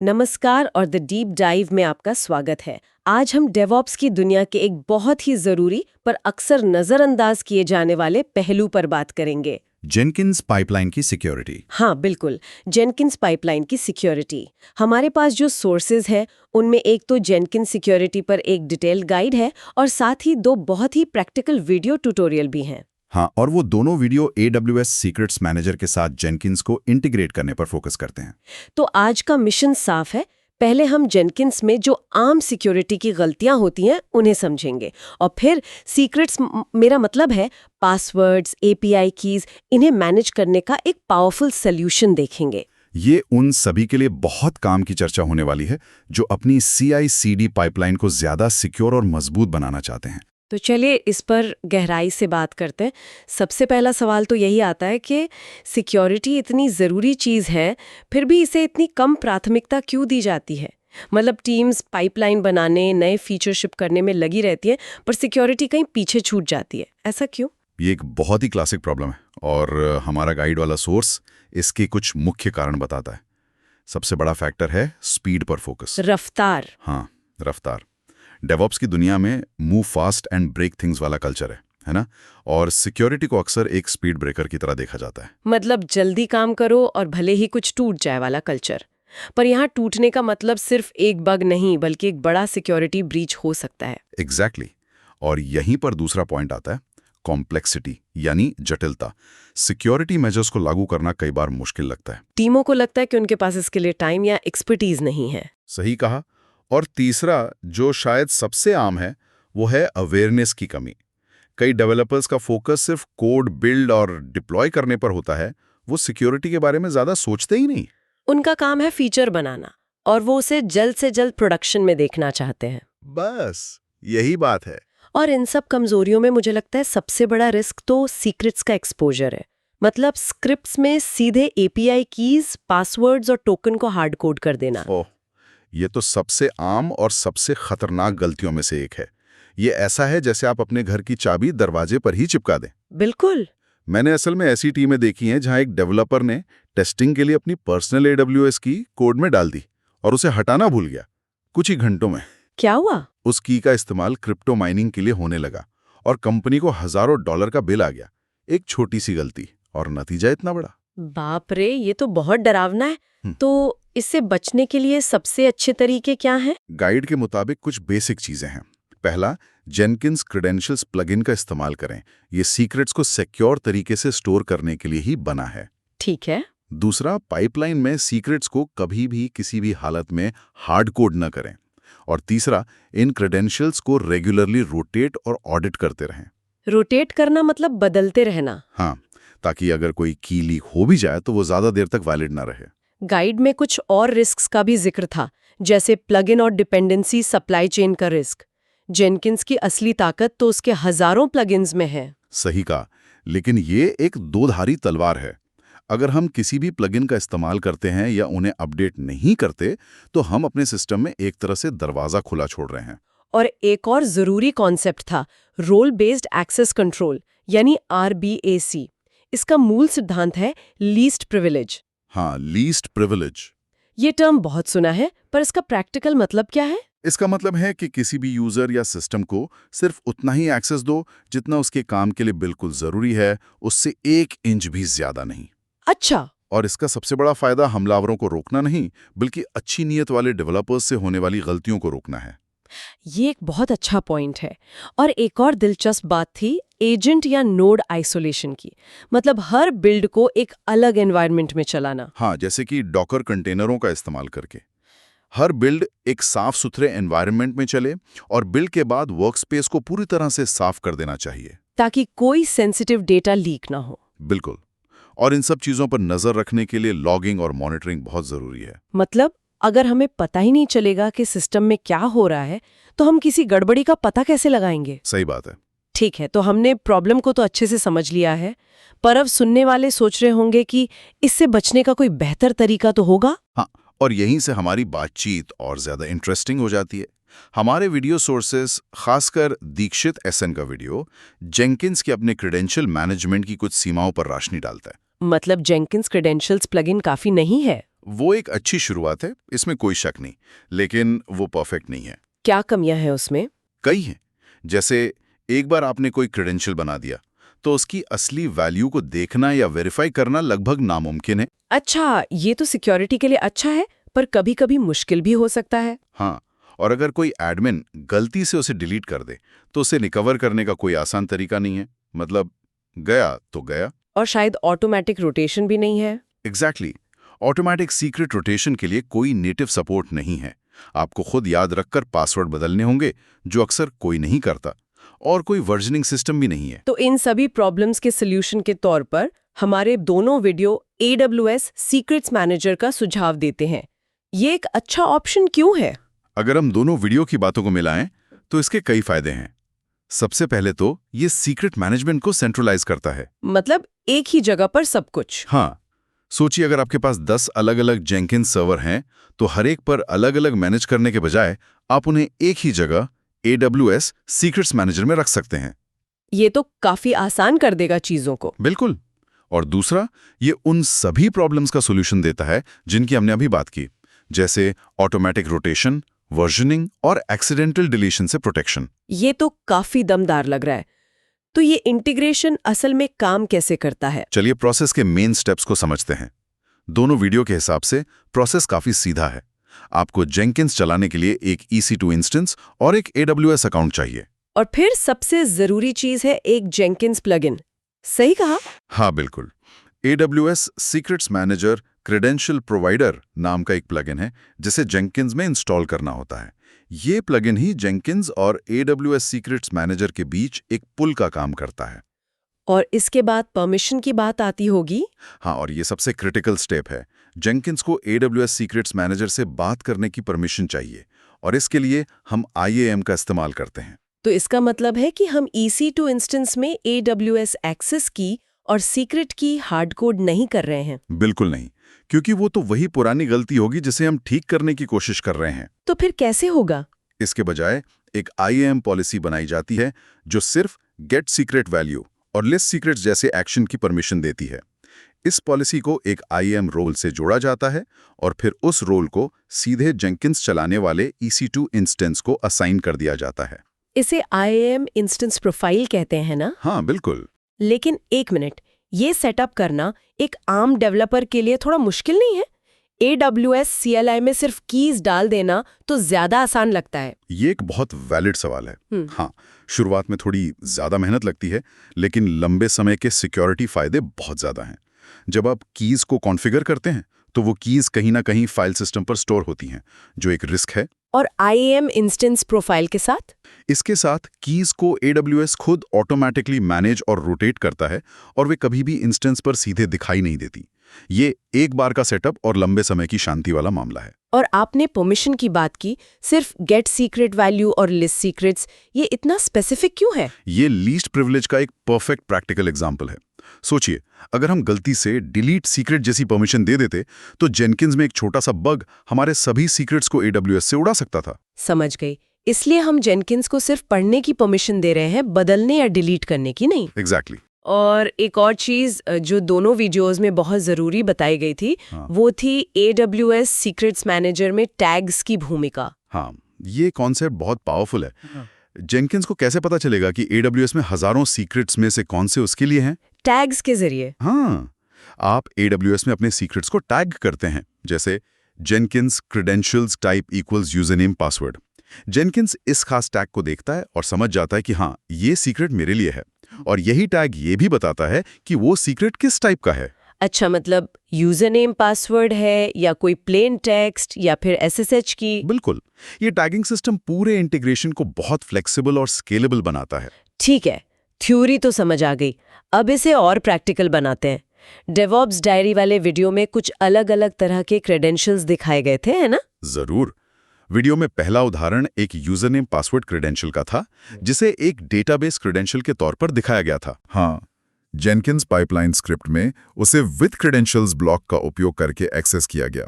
नमस्कार और the deep dive में आपका स्वागत है। आज हम डेवऑप्स की दुनिया के एक बहुत ही जरूरी पर अक्सर नजरअंदाज किए जाने वाले पहलू पर बात करेंगे। जेनकिंस पाइपलाइन की सिक्योरिटी। हाँ बिल्कुल, जेनकिंस पाइपलाइन की सिक्योरिटी। हमारे पास जो सोर्सेज है उनमें एक तो जेनकिंस सिक्योरिटी पर एक डिटेल गाइड है और साथ ही दो बहुत ही प्रैक्टिकल वीडियो ट्यूटोरियल भी हैं। हाँ, और वो दोनों वीडियो AWS सीक्रेट्स मैनेजर के साथ जेनकिंस को इंटीग्रेट करने पर फोकस करते हैं। तो आज का मिशन साफ है। पहले हम जेनकिंस में जो आम सिक्योरिटी की गलतियां होती हैं उन्हें समझेंगे और फिर सीक्रेट्स, मेरा मतलब है पासवर्ड्स, API कीज, इन्हें मैनेज करने का एक पावरफुल सॉल्यूशन देखेंगे। ये उन सभी के लिए बहुत काम की चर्चा होने वाली है जो अपनी CI/CD पाइपलाइन को ज्यादा सिक्योर और मजबूत बनाना चाहते हैं। तो चलिए इस पर गहराई से बात करते हैं। सबसे पहला सवाल तो यही आता है कि सिक्योरिटी इतनी ज़रूरी चीज़ है, फिर भी इसे इतनी कम प्राथमिकता क्यों दी जाती है? मतलब टीम्स पाइपलाइन बनाने, नए फीचर शिप करने में लगी रहती है, पर सिक्योरिटी कहीं पीछे छूट जाती है। ऐसा क्यों? ये एक बहुत ही क्लासिक प्रॉब्लम है और हमारा गाइड वाला सोर्स इसके कुछ मुख्य कारण बताता है। सबसे बड़ा फैक्टर है स्पीड पर फोकस। रफ्तार। हाँ, रफ्तार। डेवऑप्स की दुनिया में move fast and break things वाला कल्चर है ना? और सिक्योरिटी को अक्सर एक स्पीड ब्रेकर की तरह देखा जाता है। मतलब जल्दी काम करो और भले ही कुछ टूट जाए वाला कल्चर। पर यहाँ टूटने का मतलब सिर्फ एक बग नहीं, बल्कि एक बड़ा सिक्योरिटी ब्रीच हो सकता है। एग्जैक्टली। और यहीं पर दूसरा पॉइंट आता है, कॉम्प्लेक्सिटी यानी जटिलता। सिक्योरिटी मेजर्स को लागू करना कई बार मुश्किल लगता है। टीमों को लगता है कि उनके पास इसके लिए टाइम या एक्सपर्टीज नहीं है। सही कहा। और तीसरा, जो शायद सबसे आम है, वो है अवेयरनेस की कमी। कई डेवलपर्स का फोकस सिर्फ कोड बिल्ड और डिप्लॉय करने पर होता है, वो सिक्योरिटी के बारे में ज्यादा सोचते ही नहीं। उनका काम है फीचर बनाना और वो उसे जल्द से जल्द प्रोडक्शन में देखना चाहते हैं। बस यही बात है। और इन सब कमजोरियों में मुझे लगता है सबसे बड़ा रिस्क तो सीक्रेट्स का एक्सपोजर है। मतलब स्क्रिप्ट्स में सीधे API कीज, पासवर्ड्स और टोकन को हार्ड कोड कर देना। ओह, ये तो सबसे आम और सबसे खतरनाक गलतियों में से एक है। ये ऐसा है जैसे आप अपने घर की चाबी दरवाजे पर ही चिपका दें। बिल्कुल। मैंने असल में ऐसी टीमें देखी हैं जहां एक डेवलपर ने टेस्टिंग के लिए अपनी पर्सनल AWS की कोड में डाल दी और उसे हटाना भूल गया। कुछ ही घंटों में क्या हुआ? उस की का इस्तेमाल क्रिप्टो माइनिंग के लिए होने लगा और कंपनी को हजारों डॉलर का बिल आ गया। एक छोटी सी गलती और नतीजा इतना बड़ा। बाप रे, ये तो बहुत डरावना है। तो इससे बचने के लिए सबसे अच्छे तरीके क्या हैं? गाइड के मुताबिक कुछ बेसिक चीजें हैं। पहला, जेनकिंस क्रेडेंशियल्स प्लगइन का इस्तेमाल करें। ये सीक्रेट्स को सिक्योर तरीके से स्टोर करने के लिए ही बना है। ठीक है। दूसरा, पाइपलाइन में सीक्रेट्स को कभी भी किसी भी हालत में हार्ड कोड न करें। और तीसरा, इन क्रेडेंशियल्स को रेगुलरली रोटेट और ऑडिट करते रहें। रोटेट करना मतलब बदलते रहना। हाँ, ताकि अगर कोई की लीक हो भी जाए तो वो ज्यादा देर तक वैलिड ना रहे। गाइड में कुछ और रिस्क्स का भी जिक्र था, जैसे प्लगइन और डिपेंडेंसी, सप्लाई चेन का रिस्क। जेनकिंस की असली ताकत तो उसके हजारों प्लगइन्स में है। सही कहा, लेकिन ये एक दोधारी तलवार है। अगर हम किसी भी प्लगइन का इस्तेमाल करते हैं या उन्हें अपडेट नहीं करते, तो हम अपने सिस्टम में एक तरह से दरवाजा खुला छोड़ रहे हैं। और एक और जरूरी कॉन्सेप्ट था, रोल बेस्ड एक्सेस कंट्रोल यानी RBAC। इसका मूल सिद्धांत है लीस्ट प्रिविलेज। हाँ, लीस्ट प्रिविलेज। ये टर्म बहुत सुना है, पर इसका प्रैक्टिकल मतलब क्या है? इसका मतलब है कि किसी भी यूजर या सिस्टम को सिर्फ उतना ही एक्सेस दो जितना उसके काम के लिए बिल्कुल जरूरी है, उससे 1 इंच भी ज्यादा नहीं। अच्छा। और इसका सबसे बड़ा फायदा हमलावरों को रोकना नहीं, बल्कि अच्छी नीयत वाले डेवलपर्स से होने वाली गलतियों को रोकना है। ये एक बहुत अच्छा पॉइंट है। और एक और दिलचस्प बात थी एजेंट या नोड आइसोलेशन की। मतलब हर बिल्ड को एक अलग एनवायरनमेंट में चलाना। हाँ, जैसे कि डॉकर कंटेनरों का इस्तेमाल करके हर बिल्ड एक साफ सुथरे एनवायरनमेंट में चले और बिल्ड के बाद वर्कस्पेस को पूरी तरह से साफ कर देना चाहिए, ताकि कोई सेंसिटिव डेटा लीक ना हो। बिल्कुल। और इन सब चीजों पर नजर रखने के लिए लॉगिंग और मॉनिटरिंग बहुत जरूरी है। मतलब अगर हमें पता ही नहीं चलेगा कि सिस्टम में क्या हो रहा है, तो हम किसी गड़बड़ी का पता कैसे लगाएंगे? सही बात है। ठीक है, तो हमने प्रॉब्लम को तो अच्छे से समझ लिया है, पर अब सुनने वाले सोच रहे होंगे कि इससे बचने का कोई बेहतर तरीका तो होगा। हाँ, और यहीं से हमारी बातचीत और ज्यादा इंटरेस्टिंग हो जाती है। हमारे वीडियो सोर्सेस, खासकर दीक्षित SN का वीडियो, जेंकिंस के अपने क्रेडेंशियल मैनेजमेंट की कुछ सीमाओं पर रोशनी डालता है। मतलब जेंकिंस क्रेडेंशियल्स प्लगइन काफी नहीं है? वो एक अच्छी शुरुआत है, इसमें कोई शक नहीं, लेकिन वो परफेक्ट नहीं है। क्या कमियां हैं उसमें? कई हैं। जैसे एक बार आपने कोई क्रेडेंशियल बना दिया तो उसकी असली वैल्यू को देखना या वेरीफाई करना लगभग नामुमकिन है। अच्छा, ये तो सिक्योरिटी के लिए अच्छा है, पर कभी-कभी मुश्किल भी हो सकता है। हाँ, और अगर कोई एडमिन गलती से उसे डिलीट कर दे तो उसे रिकवर करने का कोई आसान तरीका नहीं है। मतलब गया तो गया। और शायद ऑटोमेटिक रोटेशन भी नहीं है। एग्जैक्टली। ऑटोमेटिक सीक्रेट रोटेशन के लिए कोई नेटिव सपोर्ट नहीं है। आपको खुद याद रखकर पासवर्ड बदलने होंगे, जो अक्सर कोई नहीं करता, और कोई वर्जनिंग सिस्टम भी नहीं है। तो इन सभी प्रॉब्लम्स के सॉल्यूशन के तौर पर हमारे दोनों वीडियो AWS सीक्रेट्स मैनेजर का सुझाव देते हैं। ये एक अच्छा ऑप्शन क्यों है? अगर हम दोनों वीडियो की बातों को मिलाएं तो इसके कई फायदे हैं। सबसे पहले तो ये सीक्रेट मैनेजमेंट को सेंट्रलाइज करता है। मतलब एक ही जगह पर सब कुछ। हाँ, सोचिए अगर आपके पास 10 अलग-अलग जेंकिंस सर्वर हैं, तो हर एक पर अलग-अलग मैनेज करने के बजाय आप उन्हें एक ही जगह AWS सीक्रेट्स मैनेजर में रख सकते हैं। ये तो काफी आसान कर देगा चीजों को। बिल्कुल। और दूसरा, ये उन सभी प्रॉब्लम्स का सॉल्यूशन देता है जिनकी हमने अभी बात की, जैसे ऑटोमेटिक रोटेशन, वर्जनिंग और एक्सीडेंटल डिलीशन से प्रोटेक्शन। ये तो काफी दमदार लग रहा है। तो ये इंटीग्रेशन असल में काम कैसे करता है? चलिए प्रोसेस के मेन स्टेप्स को समझते हैं। दोनों वीडियो के हिसाब से प्रोसेस काफी सीधा है। आपको जेंकिंस चलाने के लिए एक EC2 इंस्टेंस और एक AWS अकाउंट चाहिए। और फिर सबसे जरूरी चीज है एक जेंकिंस प्लगइन। सही कहा? हाँ बिल्कुल। AWS secrets manager credential provider नाम का एक प्लगइन है जिसे जेंकिंस में इंस्टॉल करना होता है। ये प्लगइन ही जेंकिंस और AWS सीक्रेट्स मैनेजर के बीच एक पुल का काम करता है। और इसके बाद परमिशन की बात आती होगी। हाँ, और ये सबसे क्रिटिकल स्टेप है। जेंकिंस को AWS सीक्रेट्स मैनेजर से बात करने की परमिशन चाहिए, और इसके लिए हम IAM का इस्तेमाल करते हैं। तो इसका मतलब है कि हम EC2 इंस्टेंस में AWS एक्सेस की और सीक्रेट की हार्ड कोड नहीं कर रहे हैं। बिल्कुल नहीं, क्योंकि वो तो वही पुरानी गलती होगी जिसे हम ठीक करने की कोशिश कर रहे हैं। तो फिर कैसे होगा? इसके बजाय एक IAM पॉलिसी बनाई जाती है जो सिर्फ गेट सीक्रेट वैल्यू और लिस्ट सीक्रेट्स जैसे एक्शन की परमिशन देती है। इस पॉलिसी को एक IAM रोल से जोड़ा जाता है और फिर उस रोल को सीधे जेंकिंस चलाने वाले EC2 इंस्टेंस को असाइन कर दिया जाता है। इसे IAM इंस्टेंस प्रोफाइल कहते हैं ना? हाँ बिल्कुल। लेकिन एक मिनट, ये सेटअप करना एक आम डेवलपर के लिए थोड़ा मुश्किल नहीं है? AWS CLI में सिर्फ कीज डाल देना तो ज्यादा आसान लगता है। ये एक बहुत वैलिड सवाल है। हाँ, शुरुआत में थोड़ी ज्यादा मेहनत लगती है, लेकिन लंबे समय के सिक्योरिटी फायदे बहुत ज्यादा हैं। जब आप कीज को कॉन्फ़िगर करते हैं तो वो कीज कहीं ना कहीं फाइल सिस्टम पर स्टोर होती हैं, जो एक रिस्क है। और IAM इंस्टेंस प्रोफाइल के साथ? इसके साथ कीज को AWS खुद ऑटोमेटिकली मैनेज और रोटेट करता है, और वे कभी भी इंस्टेंस पर सीधे दिखाई नहीं देती। ये एक बार का सेटअप और लंबे समय की शांति वाला मामला है। और आपने परमिशन की बात की, सिर्फ गेट सीक्रेट वैल्यू और लिस्ट सीक्रेट्स, ये इतना स्पेसिफिक क्यों है? ये लीस्ट प्रिविलेज का एक परफेक्ट प्रैक्टिकल एग्जाम्पल है। सोचिए, अगर हम गलती से डिलीट सीक्रेट जैसी परमिशन दे देते तो जेनकिंस में एक छोटा सा बग हमारे सभी सीक्रेट्स को AWS से उड़ा सकता था। समझ गई। इसलिए हम जेनकिंस को सिर्फ पढ़ने की परमिशन दे रहे हैं, बदलने या डिलीट करने की नहीं। एग्जैक्टली। और एक और चीज जो दोनों वीडियोस में बहुत जरूरी बताई गई थी, वो थी AWS सीक्रेट्स मैनेजर में टैग्स की भूमिका। हाँ, ये कॉन्सेप्ट बहुत पावरफुल है। जेनकिंस को कैसे पता चलेगा कि AWS में हजारों सीक्रेट्स में से कौन से उसके लिए हैं? टैग्स के जरिए। हाँ, आप AWS में अपने सीक्रेट्स को टैग करते हैं, जैसे Jenkins credentials type equals username password. Jenkins इस खास टैग को देखता है और समझ जाता है कि हाँ, ये सीक्रेट मेरे लिए है, और यही टैग ये भी बताता है कि वो सीक्रेट किस टाइप का है। अच्छा, मतलब यूजरनेम पासवर्ड है या कोई प्लेन टेक्स्ट या फिर SSH की? बिल्कुल। ये टैगिंग सिस्टम पूरे इंटीग्रेशन को बहुत फ्लेक्सिबल और स्केलेबल बनाता है। ठीक है, थ्योरी तो समझ आ गई। अब इसे और प्रैक्टिकल बनाते हैं। डेवऑप्स डायरी वाले वीडियो में कुछ अलग-अलग तरह के क्रेडेंशियल्स दिखाए गए थे, है ना? जरूर। वीडियो में पहला उदाहरण एक यूजरनेम पासवर्ड क्रेडेंशियल का था, जिसे एक डेटाबेस क्रेडेंशियल के तौर पर दिखाया गया था। हाँ, जेनकिंस पाइपलाइन स्क्रिप्ट में उसे विद क्रेडेंशियल्स ब्लॉक का उपयोग करके एक्सेस किया गया।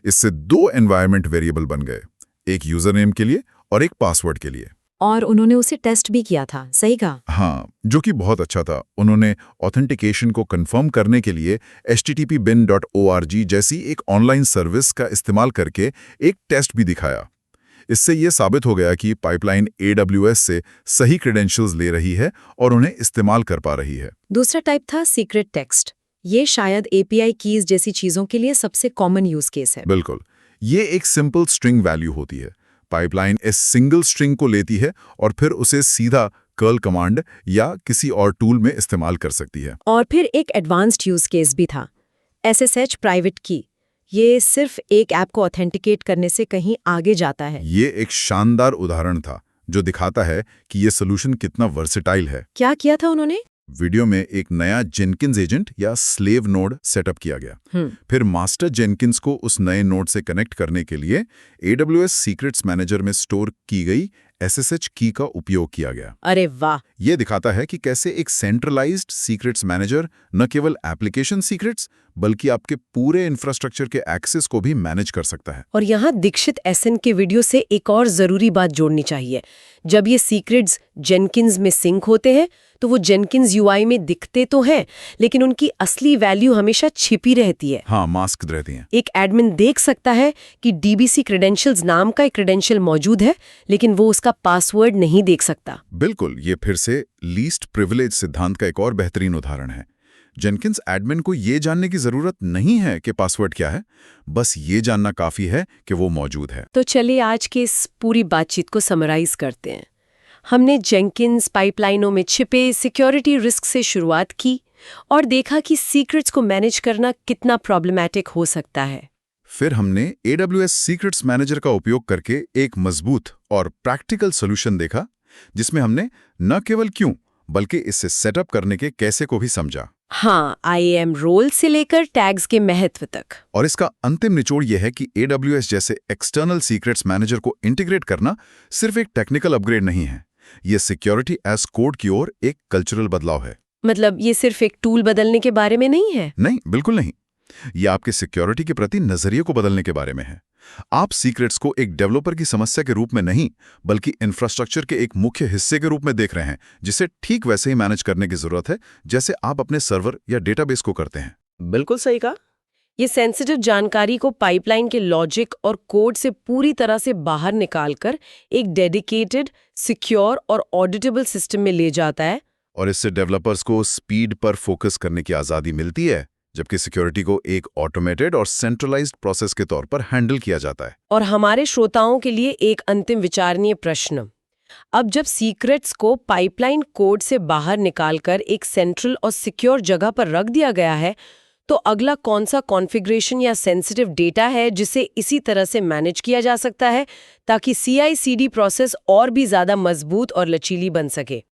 इससे दो एनवायरनमेंट वेरिएबल बन गए, एक यूजरनेम के लिए और एक पासवर्ड के लिए। और उन्होंने उसे टेस्ट भी किया था, सही कहा? हाँ, जो कि बहुत अच्छा था। उन्होंने ऑथेंटिकेशन को कंफर्म करने के लिए http-bin.org जैसी एक ऑनलाइन सर्विस का इस्तेमाल करके एक टेस्ट भी दिखाया। इससे ये साबित हो गया कि पाइपलाइन AWS से सही क्रेडेंशियल्स ले रही है और उन्हें इस्तेमाल कर पा रही है। दूसरा टाइप था सीक्रेट टेक्स्ट। ये शायद API कीज जैसी चीजों के लिए सबसे कॉमन यूज केस है। बिल्कुल, ये एक सिंपल स्ट्रिंग वैल्यू होती है। पाइपलाइन इस सिंगल स्ट्रिंग को लेती है और फिर उसे सीधा कर्ल कमांड या किसी और टूल में इस्तेमाल कर सकती है। और फिर एक एडवांस्ड यूज केस भी था, SSH प्राइवेट की। ये सिर्फ एक ऐप को ऑथेंटिकेट करने से कहीं आगे जाता है। ये एक शानदार उदाहरण था जो दिखाता है कि ये सोल्यूशन कितना वर्सेटाइल है। क्या किया था उन्होंने? वीडियो में एक नया जेनकिंस एजेंट या स्लेव नोड सेटअप किया गया। फिर मास्टर जेनकिंस को उस नए नोड से कनेक्ट करने के लिए AWS सीक्रेट्स मैनेजर में स्टोर की गई SSH की का उपयोग किया गया। अरे वाह! ये दिखाता है कि कैसे एक सेंट्रलाइज्ड सीक्रेट्स मैनेजर न केवल एप्लीकेशन सीक्रेट्स बल्कि आपके पूरे इंफ्रास्ट्रक्चर के एक्सेस को भी मैनेज कर सकता है। और यहाँ दीक्षित SN के वीडियो से एक और जरूरी बात जोड़नी चाहिए। जब ये सीक्रेट्स जेनकिंस में सिंक होते हैं तो वो जेनकिंस UI में दिखते तो हैं, लेकिन उनकी असली वैल्यू हमेशा छिपी रहती है। हाँ, मास्क रहती हैं। एक एडमिन देख सकता है कि DBC क्रेडेंशियल्स नाम का एक क्रेडेंशियल मौजूद है, लेकिन वो उसका पासवर्ड नहीं देख सकता। बिल्कुल, ये फिर से लीस्ट प्रिविलेज सिद्धांत का एक और बेहतरीन उदाहरण है। जेनकिंस एडमिन को ये जानने की जरूरत नहीं है कि पासवर्ड क्या है, बस ये जानना काफी है कि वो मौजूद है। तो चलिए आज के इस पूरी बातचीत को समराइज करते हैं। हमने जेनकिंस पाइपलाइनों में छिपे सिक्योरिटी रिस्क से शुरुआत की और देखा कि सीक्रेट्स को मैनेज करना कितना प्रॉब्लमैटिक हो सकता है। फिर हमने AWS सीक्रेट्स मैनेजर का उपयोग करके एक मजबूत और प्रैक्टिकल सॉल्यूशन देखा, जिसमें हमने न केवल क्यों बल्कि इसे सेटअप करने के कैसे को भी समझा। हाँ, IAM रोल से लेकर टैग्स के महत्व तक। और इसका अंतिम निचोड़ यह है कि AWS जैसे एक्सटर्नल सीक्रेट्स मैनेजर को इंटीग्रेट करना सिर्फ एक टेक्निकल अपग्रेड नहीं है, ये सिक्योरिटी एज कोड की ओर एक कल्चरल बदलाव है। मतलब ये सिर्फ एक टूल बदलने के बारे में नहीं है। नहीं, बिल्कुल नहीं। ये आपके सिक्योरिटी के प्रति नजरिए को बदलने के बारे में है। आप सीक्रेट्स को एक डेवलपर की समस्या के रूप में नहीं बल्कि इंफ्रास्ट्रक्चर के एक मुख्य हिस्से के रूप में देख रहे हैं, जिसे ठीक वैसे ही मैनेज करने की जरूरत है जैसे आप अपने सर्वर या डेटाबेस को करते हैं। बिल्कुल सही कहा। ये सेंसिटिव जानकारी को पाइपलाइन के लॉजिक और कोड से पूरी तरह से बाहर निकालकर एक डेडिकेटेड, सिक्योर और ऑडिटेबल सिस्टम में ले जाता है। और इससे डेवलपर्स को स्पीड पर फोकस करने की आज़ादी मिलती है, जबकि सिक्योरिटी को एक ऑटोमेटेड और सेंट्रलाइज्ड प्रोसेस के तौर पर हैंडल किया जाता है। और हमारे श्रोताओं के लिए एक अंतिम विचारणीय प्रश्न। अब जब सीक्रेट्स को पाइपलाइन कोड से बाहर निकालकर एक सेंट्रल और सिक्योर जगह पर रख दिया गया है, तो अगला कौन सा कॉन्फ़िगरेशन या सेंसिटिव डेटा है जिसे इसी तरह से मैनेज किया जा सकता है ताकि CI/CD प्रोसेस और भी ज़्यादा मजबूत और लचीली बन सके?